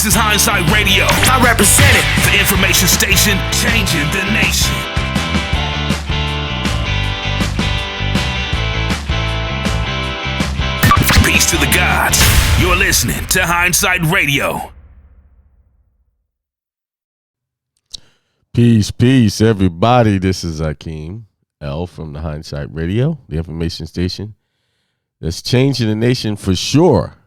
This is Hindsight Radio. I represent it. The information station changing the nation. Peace to the gods. You're listening to Hindsight Radio. Peace, everybody. This is Akeem L from the Hindsight Radio, the information station that's changing the nation for sure.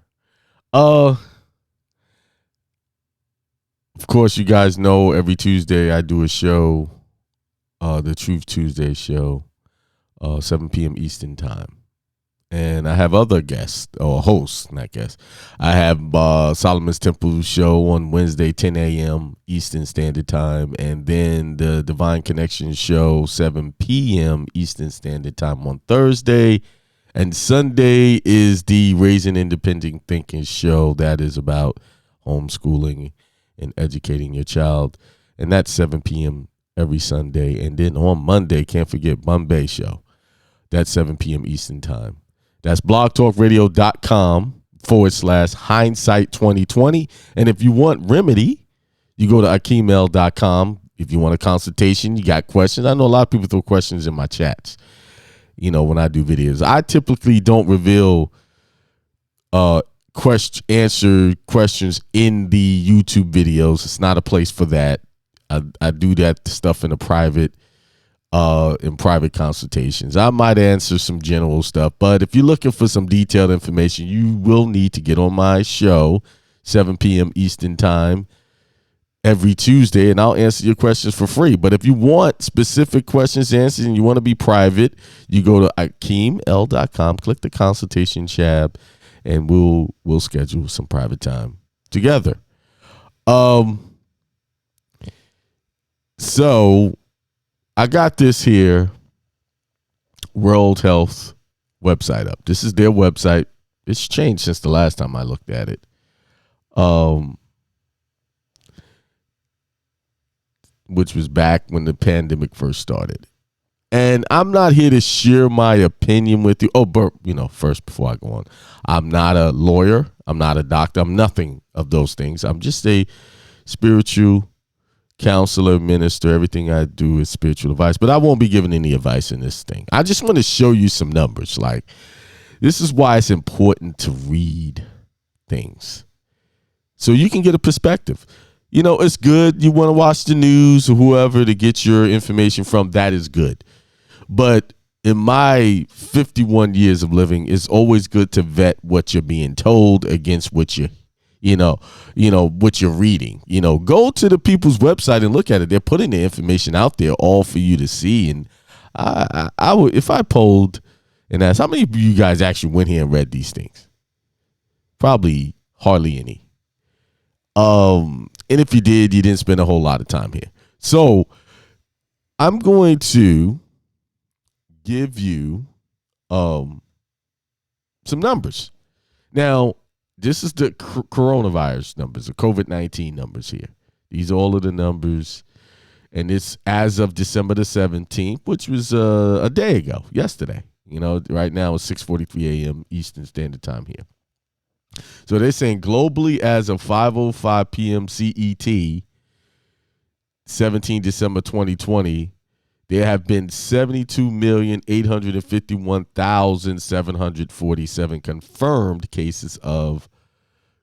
Of course, you guys know every Tuesday I do a show, the Truth Tuesday show, 7 p.m. Eastern time. And I have other guests, or hosts, not guests. I have Solomon's Temple show on Wednesday, 10 a.m. Eastern Standard Time. And then the Divine Connection show, 7 p.m. Eastern Standard Time on Thursday. And Sunday is the Raising Independent Thinking show. That is about homeschooling and educating your child. And that's 7 p.m. every Sunday. And then on Monday, can't forget Monday show. That's 7 p.m. Eastern Time. That's blogtalkradio.com/hindsight 2020. And if you want remedy, you go to akimel.com. If you want a consultation, you got questions. I know a lot of people throw questions in my chats, when I do videos. I typically don't reveal answer questions in the YouTube videos. It's not a place for that. I do that stuff in private consultations. I might answer some general stuff, but if you're looking for some detailed information, you will need to get on my show, 7 p.m. Eastern Time, every Tuesday, and I'll answer your questions for free. But if you want specific questions answered and you want to be private, you go to akimel.com, click the consultation tab, and we'll schedule some private time together. So I got this here World Health website up. This is their website. It's changed since the last time I looked at it. Which was back when the pandemic first started. And I'm not here to share my opinion with you. Oh, but, first, before I go on, I'm not a lawyer. I'm not a doctor. I'm nothing of those things. I'm just a spiritual counselor, minister. Everything I do is spiritual advice, but I won't be giving any advice in this thing. I just want to show you some numbers. Like, this is why it's important to read things so you can get a perspective. It's good. You want to watch the news or whoever to get your information from. That is good. But in my 51 years of living, it's always good to vet what you're being told against what what you're reading. Go to the people's website and look at it. They're putting the information out there all for you to see. And I would, if I polled and asked, how many of you guys actually went here and read these things? Probably hardly any. And if you did, you didn't spend a whole lot of time here. So I'm going to give you some numbers. Now, this is the coronavirus numbers, the COVID-19 numbers here. These are all of the numbers. And it's as of December the 17th, which was a day ago, yesterday. Right now it's 6:43 a.m. Eastern Standard Time here. So they're saying globally as of 5:05 p.m. CET, 17 December 2020, there have been 72,851,747 confirmed cases of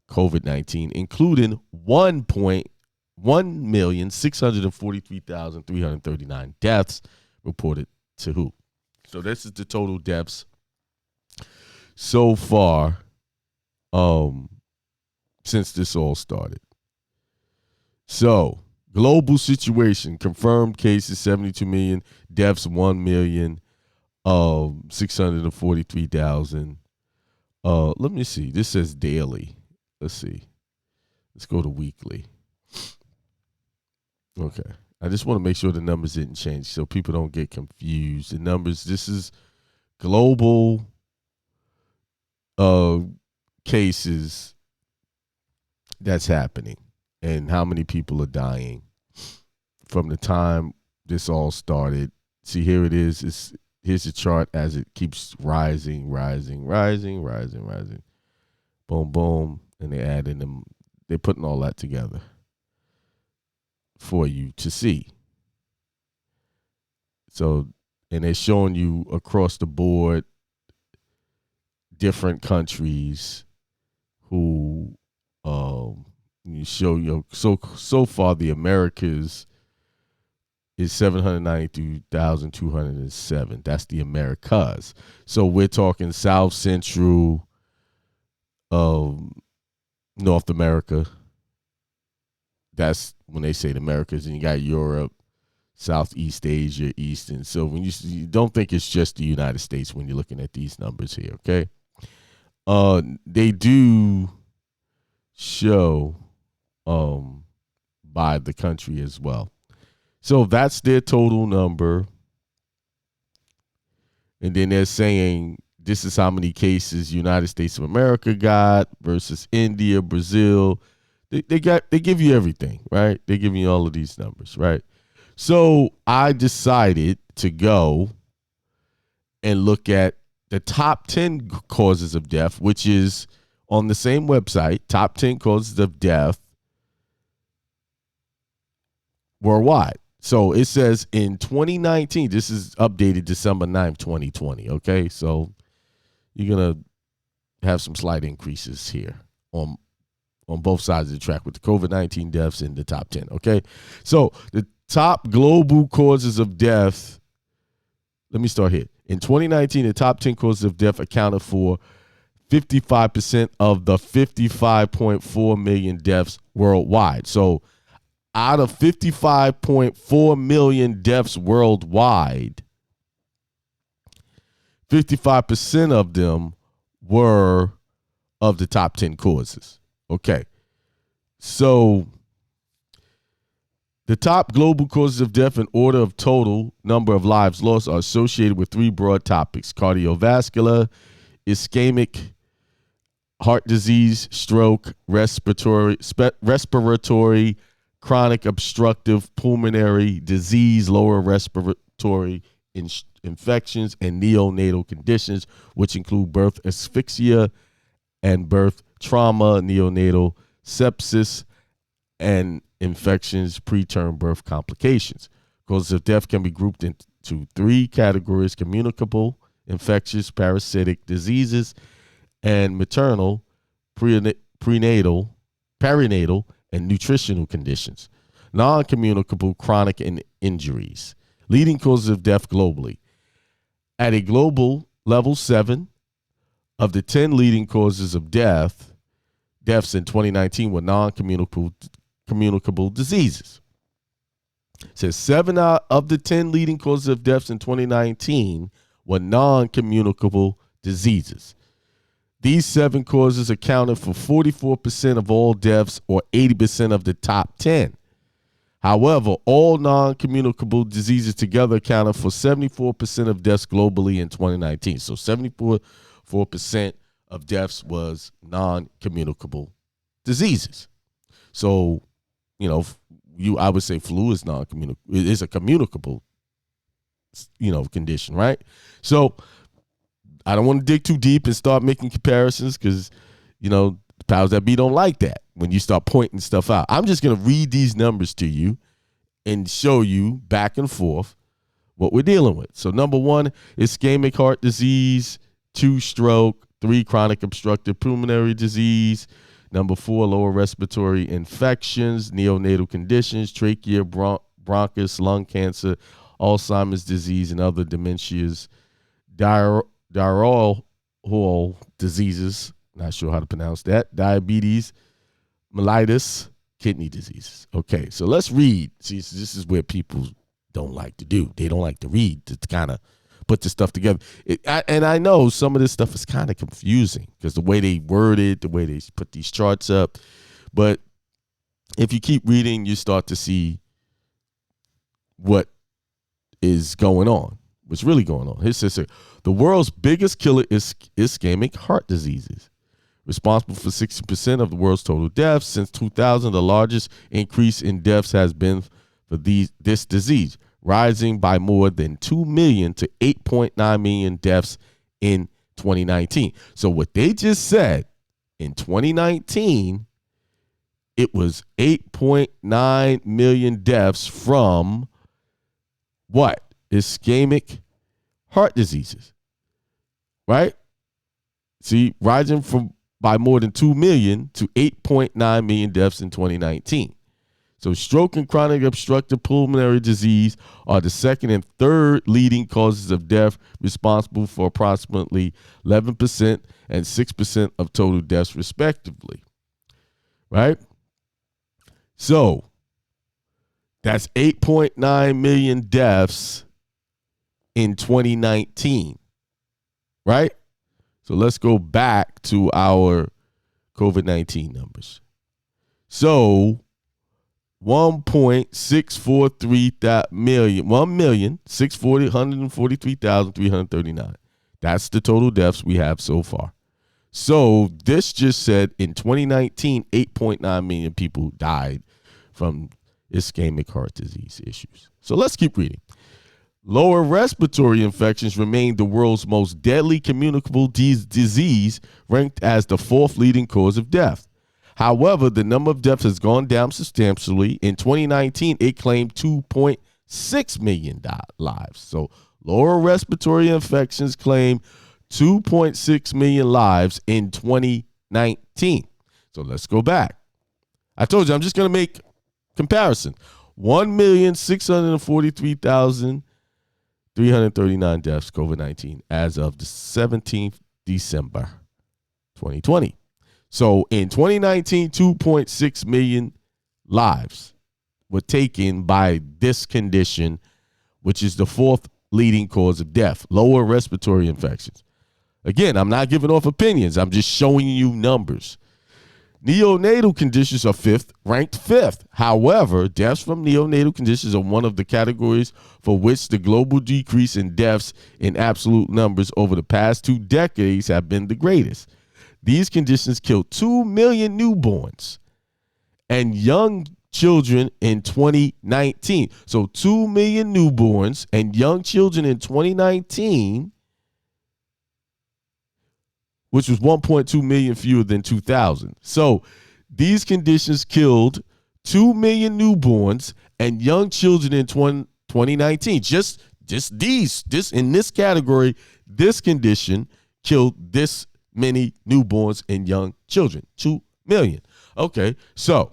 COVID-19, including 1,643,339 deaths reported to WHO. So this is the total deaths so far since this all started. So global situation, confirmed cases 72 million, deaths 1,643,000. Let me see. This says daily. Let's see. Let's go to weekly. Okay. I just want to make sure the numbers didn't change so people don't get confused. The numbers, this is global cases that's happening and how many people are dying from the time this all started. See, here it is. Here's the chart as it keeps rising. Boom, boom. And they add in they're putting all that together for you to see. So, and they're showing you across the board different countries who you show you so far the Americas is 792,207. That's the Americas. So we're talking South Central North America. That's when they say the Americas, and you got Europe, Southeast Asia, Eastern. So when you don't think it's just the United States when you're looking at these numbers here, okay? They do show by the country as well. So that's their total number. And then they're saying this is how many cases United States of America got versus India, Brazil. They give you everything, right? They give you all of these numbers, right? So I decided to go and look at the top 10 causes of death, which is on the same website, top 10 causes of death worldwide. So it says in 2019, this is updated December 9th, 2020, okay? So you're going to have some slight increases here on both sides of the track with the COVID-19 deaths in the top 10, okay? So the top global causes of death, let me start here. In 2019, the top 10 causes of death accounted for 55% of the 55.4 million deaths worldwide. So out of 55.4 million deaths worldwide, 55% of them were of the top 10 causes. Okay. So the top global causes of death in order of total number of lives lost are associated with three broad topics: cardiovascular, ischemic heart disease, stroke, respiratory, chronic obstructive pulmonary disease, lower respiratory infections, and neonatal conditions, which include birth asphyxia and birth trauma, neonatal sepsis, and infections, preterm birth complications. Causes of death can be grouped into three categories: communicable, infectious, parasitic diseases, and maternal, perinatal, and nutritional conditions. Non-communicable, chronic, and injuries. Leading causes of death globally. At a global level 7 of the 10 leading causes of deaths in 2019 were non-communicable diseases. It says 7 out of the 10 leading causes of deaths in 2019 were non-communicable diseases. These 7 causes accounted for 44% of all deaths, or 80% of the top 10. However, all non-communicable diseases together accounted for 74% of deaths globally in 2019. So 74% of deaths was non-communicable diseases. So, I would say flu is non-communicable. It is a communicable, condition, right? So I don't want to dig too deep and start making comparisons because, the powers that be don't like that when you start pointing stuff out. I'm just going to read these numbers to you and show you back and forth what we're dealing with. So number 1, ischemic heart disease, 2, stroke, 3, chronic obstructive pulmonary disease, number 4, lower respiratory infections, neonatal conditions, trachea, bronchus, lung cancer, Alzheimer's disease, and other dementias, diarrheal diseases, not sure how to pronounce that, diabetes, mellitus, kidney diseases. Okay, so let's read. See, this is where people don't like to do. They don't like to read to kind of put this stuff together. And I know some of this stuff is kind of confusing because the way they word it, the way they put these charts up. But if you keep reading, you start to see what is going on. What's really going on? It says the world's biggest killer is ischemic heart diseases, responsible for 60% of the world's total deaths. Since 2000, the largest increase in deaths has been for this disease, rising by more than 2 million to 8.9 million deaths in 2019. So what they just said in 2019 it was 8.9 million deaths from what? Ischemic heart diseases, right? See, rising from by more than 2 million to 8.9 million deaths in 2019. So stroke and chronic obstructive pulmonary disease are the second and third leading causes of death, responsible for approximately 11% and 6% of total deaths, respectively. Right? So that's 8.9 million deaths in 2019. Right? So let's go back to our COVID-19 numbers. So 1,643,339. That's the total deaths we have so far. So this just said in 2019, 8.9 million people died from ischemic heart disease issues. So let's keep reading. Lower respiratory infections remain the world's most deadly communicable disease, ranked as the fourth leading cause of death. However, the number of deaths has gone down substantially. In 2019, it claimed 2.6 million lives. So lower respiratory infections claimed 2.6 million lives in 2019. So let's go back. I told you I'm just going to make comparison. 1,643,339 deaths, COVID-19, as of the 17th December 2020. So in 2019, 2.6 million lives were taken by this condition, which is the fourth leading cause of death, lower respiratory infections. Again, I'm not giving off opinions. I'm just showing you numbers. Neonatal conditions are ranked fifth. However, deaths from neonatal conditions are one of the categories for which the global decrease in deaths in absolute numbers over the past 2 decades have been the greatest. These conditions killed 2 million newborns and young children in 2019. So 2 million newborns and young children in 2019, which was 1.2 million fewer than 2000. So these conditions killed 2 million newborns and young children in 2019. Just in this category, this condition killed this many newborns and young children, 2 million. Okay, so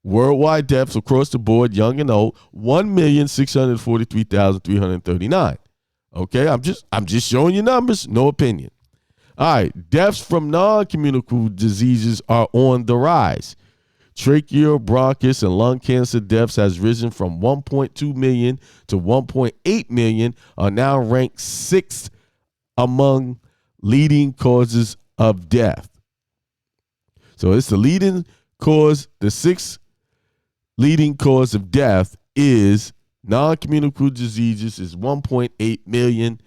worldwide deaths across the board, young and old, 1,643,339. Okay, I'm just showing you numbers, no opinion. All right, deaths from non-communicable diseases are on the rise. Trachea, bronchus, and lung cancer deaths has risen from 1.2 million to 1.8 million, are now ranked sixth among leading causes of death. So it's the leading cause, the sixth leading cause of death is non-communicable diseases, is 1.8 million,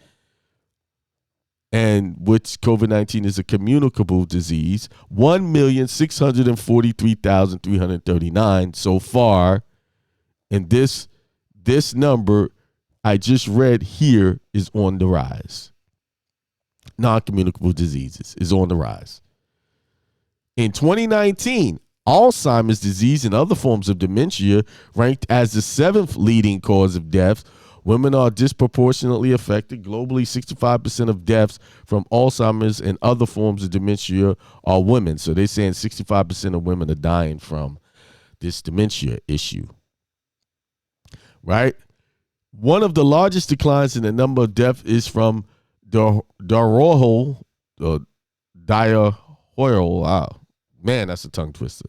and which COVID-19 is a communicable disease, 1,643,339 so far. And this number I just read here is on the rise. Non-communicable diseases is on the rise. In 2019, Alzheimer's disease and other forms of dementia ranked as the seventh leading cause of death. Women are disproportionately affected. Globally, 65% of deaths from Alzheimer's and other forms of dementia are women. So they're saying 65% of women are dying from this dementia issue. Right? One of the largest declines in the number of deaths is from diarrheal, man, that's a tongue twister,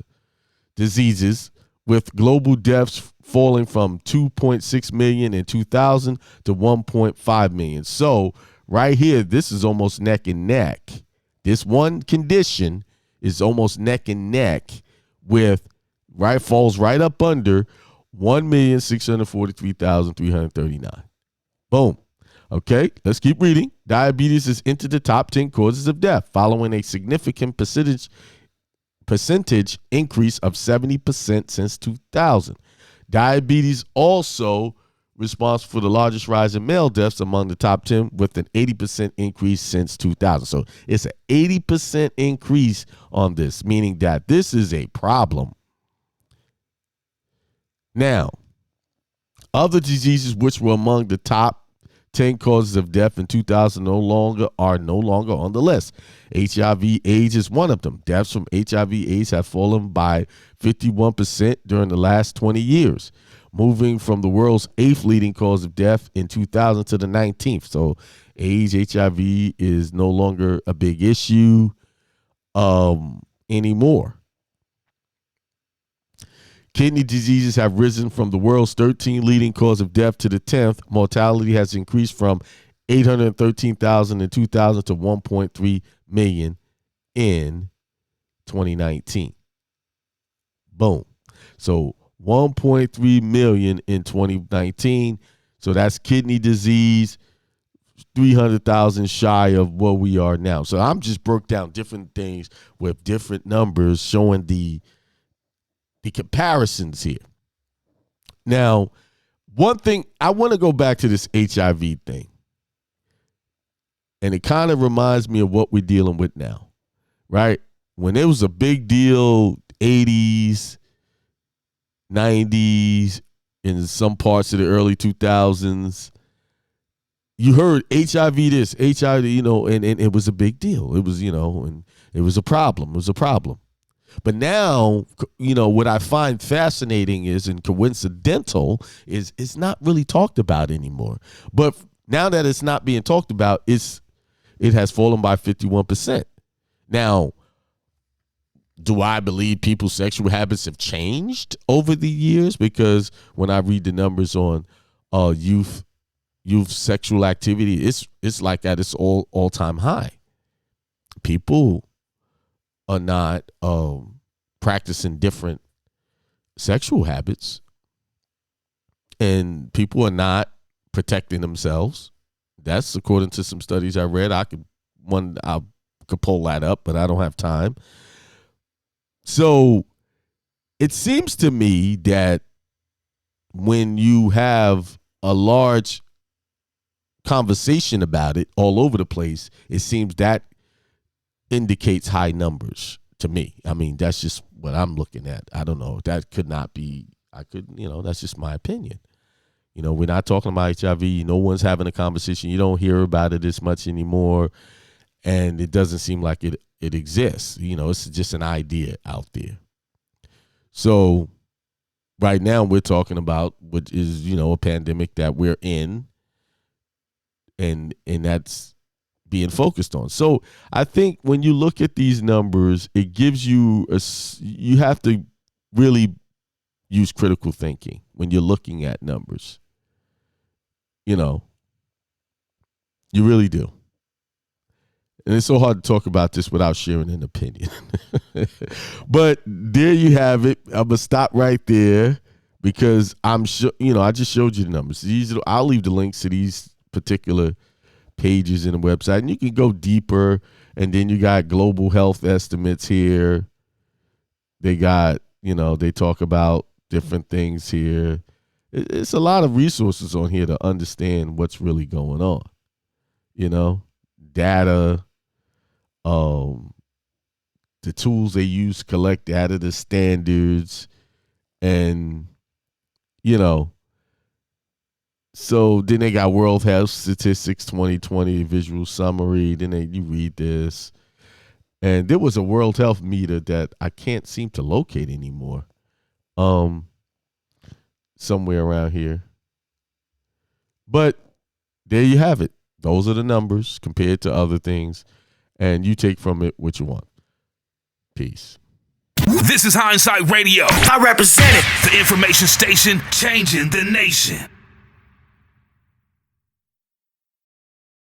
diseases, with global deaths falling from 2.6 million in 2000 to 1.5 million. So right here, this is almost neck and neck. This one condition is almost neck and neck with, falls right up under 1,643,339. Boom. Okay, let's keep reading. Diabetes has entered the top 10 causes of death, following a significant percentage increase of 70% since 2000. Diabetes also responsible for the largest rise in male deaths among the top 10, with an 80% increase since 2000. So it's an 80% increase on this, meaning that this is a problem. Now, other diseases which were among the top 10 causes of death in 2000 are no longer on the list. HIV/AIDS is one of them. Deaths from HIV/AIDS have fallen by 51% during the last 20 years, moving from the world's 8th leading cause of death in 2000 to the 19th. So AIDS, HIV is no longer a big issue anymore. Kidney diseases have risen from the world's 13th leading cause of death to the 10th. Mortality has increased from 813,000 in 2000 to 1.3 million in 2019. Boom. So 1.3 million in 2019. So that's kidney disease, 300,000 shy of where we are now. So I'm just broke down different things with different numbers showing the comparisons here. Now, one thing, I want to go back to this HIV thing. And it kind of reminds me of what we're dealing with now, right? When it was a big deal, 80s, 90s, in some parts of the early 2000s, you heard HIV this, HIV, and it was a big deal. It was, and it was a problem. It was a problem. But now, what I find fascinating is, and coincidental, is it's not really talked about anymore. But now that it's not being talked about, it has fallen by 51%. Now, do I believe people's sexual habits have changed over the years? Because when I read the numbers on youth sexual activity, it's like at its all-time high. People are not practicing different sexual habits, and people are not protecting themselves. That's according to some studies I read. I could pull that up, but I don't have time. So it seems to me that when you have a large conversation about it all over the place, it seems that indicates high numbers to me. I mean, that's just what I'm looking at. I don't know. That could not be, that's just my opinion. We're not talking about HIV. No one's having a conversation. You don't hear about it as much anymore. And it doesn't seem like it exists. It's just an idea out there. So right now we're talking about what is, a pandemic that we're in. And that's being focused on. So I think when you look at these numbers, it gives you you have to really use critical thinking when you're looking at numbers. You really do. And it's so hard to talk about this without sharing an opinion. But there you have it. I'm gonna stop right there because I'm sure, I just showed you the numbers. I'll leave the links to these particular pages in the website, and you can go deeper. And then you got global health estimates here. They got, they talk about different things here. It's a lot of resources on here to understand what's really going on. Data, the tools they use to collect data, the standards, and so then they got World Health Statistics 2020 visual summary. Then you read this. And there was a World Health meter that I can't seem to locate anymore. Somewhere around here. But there you have it. Those are the numbers compared to other things. And you take from it what you want. Peace. This is Hindsight Radio. I represent it. The information station changing the nation.